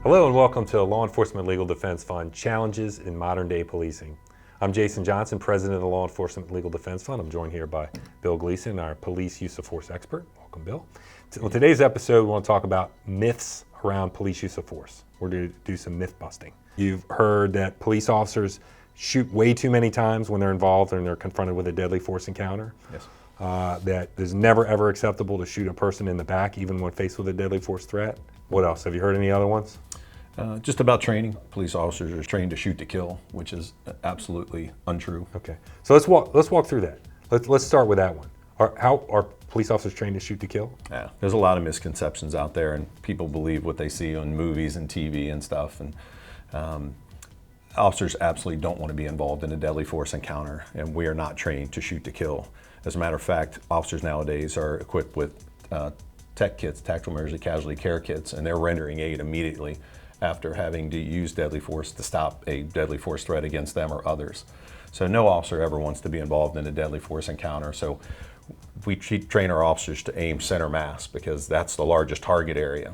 Hello and welcome to Law Enforcement Legal Defense Fund, Challenges in Modern Day Policing. I'm Jason Johnson, President of the Law Enforcement Legal Defense Fund. I'm joined here by Bill Gleason, our police use of force expert. Welcome, Bill. On today's episode, we want to talk about myths around police use of force. We're going to do some myth busting. You've heard that police officers shoot way too many times when they're involved and they're confronted with a deadly force encounter. Yes. That it's never ever acceptable to shoot a person in the back even when faced with a deadly force threat. What else? Have you heard any other ones? Just about training. Police officers are trained to shoot to kill, which is absolutely untrue. Okay, so let's walk through that. Let's start with that one. How are police officers trained to shoot to kill? Yeah, there's a lot of misconceptions out there, and people believe what they see on movies and TV and stuff. And officers absolutely don't want to be involved in a deadly force encounter, and we are not trained to shoot to kill. As a matter of fact, officers nowadays are equipped with TEC kits, tactical emergency casualty care kits, and they're rendering aid immediately after having to use deadly force to stop a deadly force threat against them or others. So no officer ever wants to be involved in a deadly force encounter. So we train our officers to aim center mass because that's the largest target area.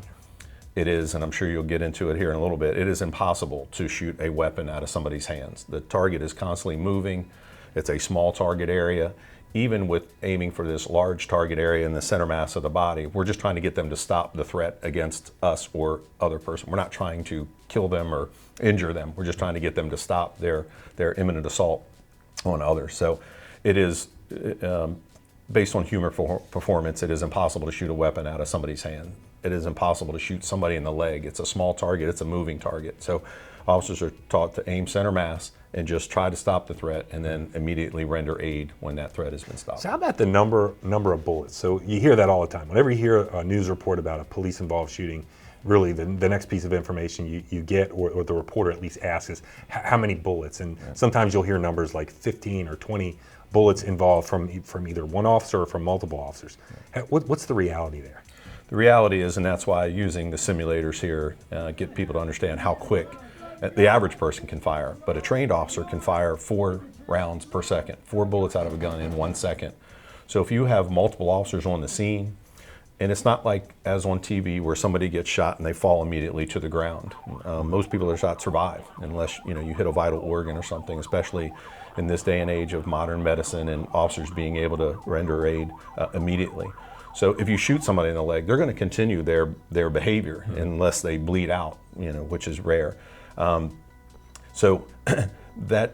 It is, and I'm sure you'll get into it here in a little bit, it is impossible to shoot a weapon out of somebody's hands. The target is constantly moving. It's a small target area. Even with aiming for this large target area in the center mass of the body, we're just trying to get them to stop the threat against us or other person. We're not trying to kill them or injure them. We're just trying to get them to stop their imminent assault on others. So it is, based on human performance, it is impossible to shoot a weapon out of somebody's hand. It is impossible to shoot somebody in the leg. It's a small target, it's a moving target. So officers are taught to aim center mass and just try to stop the threat and then immediately render aid when that threat has been stopped. So how about the number of bullets? So you hear that all the time. Whenever you hear a news report about a police-involved shooting, really the next piece of information you get, or the reporter at least asks, is how many bullets? And sometimes you'll hear numbers like 15 or 20 bullets involved from either one officer or from multiple officers. What's the reality there? The reality is, and that's why using the simulators here, get people to understand how quick the average person can fire, but a trained officer can fire 4 rounds per second, 4 bullets out of a gun in 1 second. So if you have multiple officers on the scene, and it's not like as on TV where somebody gets shot and they fall immediately to the ground. Most people that are shot survive unless you hit a vital organ or something, especially in this day and age of modern medicine and officers being able to render aid immediately. So if you shoot somebody in the leg, they're going to continue their behavior unless they bleed out, which is rare. So that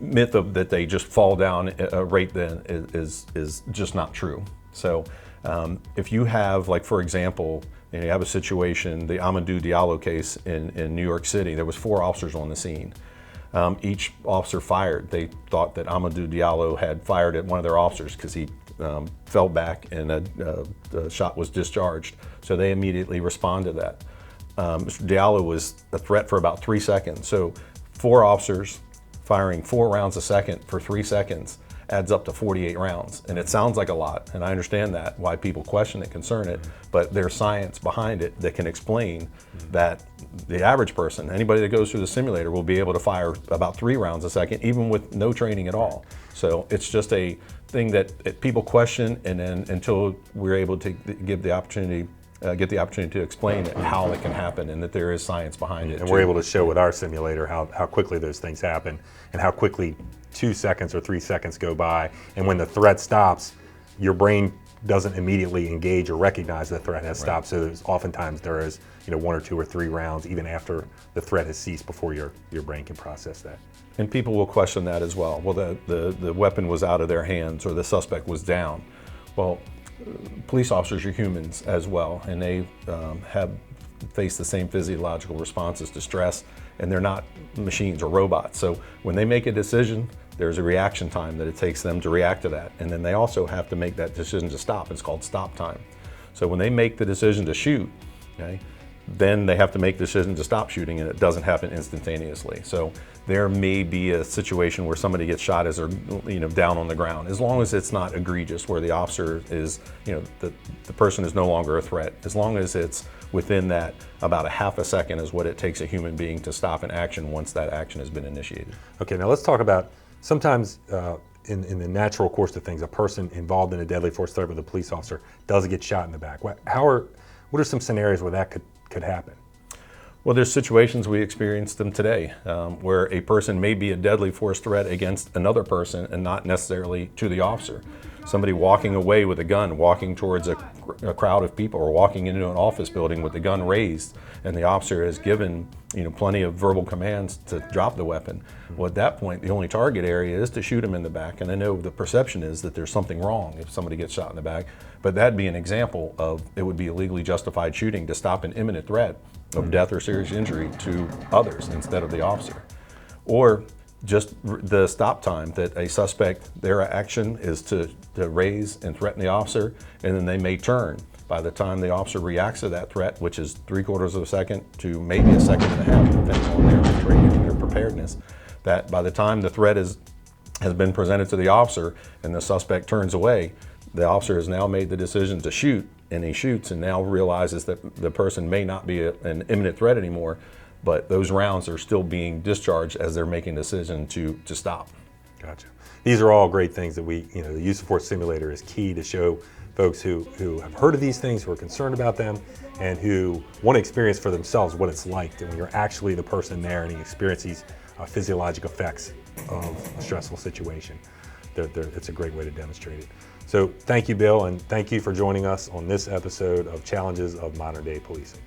myth of that they just fall down right then is just not true. So if you have, like for example, you have a situation, the Amadou Diallo case in New York City, there was 4 officers on the scene. Each officer fired. They thought that Amadou Diallo had fired at one of their officers because he fell back and the shot was discharged. So they immediately responded to that. Mr. Diallo was a threat for about 3 seconds. So 4 officers firing 4 rounds a second for 3 seconds adds up to 48 rounds. And it sounds like a lot, and I understand that, why people question it, concern it, but there's science behind it that can explain that the average person, anybody that goes through the simulator, will be able to fire about 3 rounds a second, even with no training at all. So it's just a thing that people question, and then until we're able to get the opportunity to explain how it can happen and that there is science behind it. And we're able to show with our simulator how quickly those things happen and how quickly 2 seconds or 3 seconds go by. And when the threat stops, your brain doesn't immediately engage or recognize the threat has stopped. So oftentimes there is 1 or 2 or 3 rounds even after the threat has ceased before your brain can process that. And people will question that as well. Well, the weapon was out of their hands or the suspect was down. Well, police officers are humans as well, and they have faced the same physiological responses to stress, and they're not machines or robots. So when they make a decision, there's a reaction time that it takes them to react to that. And then they also have to make that decision to stop. It's called stop time. So when they make the decision to shoot, then they have to make the decision to stop shooting, and it doesn't happen instantaneously. So there may be a situation where somebody gets shot as they're down on the ground, as long as it's not egregious, where the officer is, the person is no longer a threat. As long as it's within that, about a half a second is what it takes a human being to stop an action once that action has been initiated. Okay, now let's talk about sometimes in the natural course of things, a person involved in a deadly force threat with a police officer does get shot in the back. What are some scenarios where that could happen? Well, there's situations, we experience them today, where a person may be a deadly force threat against another person and not necessarily to the officer. Somebody walking away with a gun, walking towards a crowd of people, or walking into an office building with the gun raised, and the officer has given plenty of verbal commands to drop the weapon. Well, at that point, the only target area is to shoot him in the back. And I know the perception is that there's something wrong if somebody gets shot in the back, but that'd be an example of it would be a legally justified shooting to stop an imminent threat of death or serious injury to others instead of the officer. Or just the stop time, that a suspect, their action is to raise and threaten the officer, and then they may turn. By the time the officer reacts to that threat, which is 3/4 of a second to maybe a second and a half, depending on their training and their preparedness, that by the time the threat has been presented to the officer and the suspect turns away, the officer has now made the decision to shoot, and he shoots and now realizes that the person may not be an imminent threat anymore, but those rounds are still being discharged as they're making a decision to stop. Gotcha. These are all great things that the use of force simulator is key to show folks who have heard of these things, who are concerned about them, and who want to experience for themselves what it's like when you're actually the person there and you experience these physiologic effects of a stressful situation. It's a great way to demonstrate it. So thank you, Bill, and thank you for joining us on this episode of Challenges of Modern Day Policing.